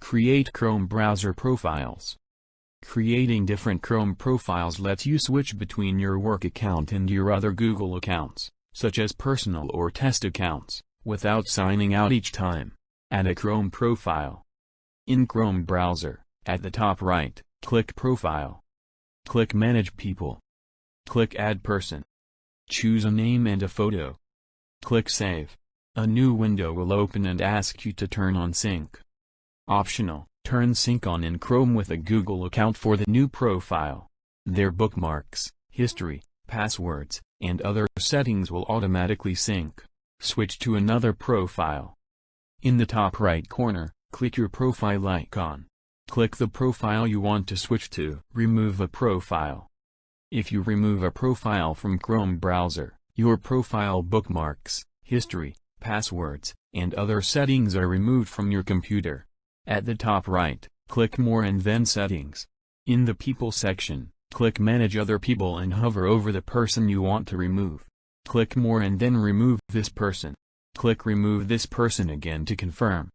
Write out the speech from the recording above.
Create Chrome browser profiles. Creating different Chrome profiles lets you switch between your work account and your other Google accounts, such as personal or test accounts, without signing out each time. Add a Chrome profile. In Chrome browser, at the top right, click Profile. Click Manage People. Click Add Person. Choose a name and a photo. Click Save. A new window will open and ask you to turn on sync. Optional, turn sync on in Chrome with a Google account for the new profile. Their bookmarks, history, passwords, and other settings will automatically sync. Switch to another profile. In the top right corner, click your profile icon. Click the profile you want to switch to. Remove a profile. If you remove a profile from Chrome browser, your profile bookmarks, history, passwords, and other settings are removed from your computer. At the top right, click More and then Settings. In the People section, click Manage Other People and hover over the person you want to remove. Click More and then remove this person. Click Remove this person again to confirm.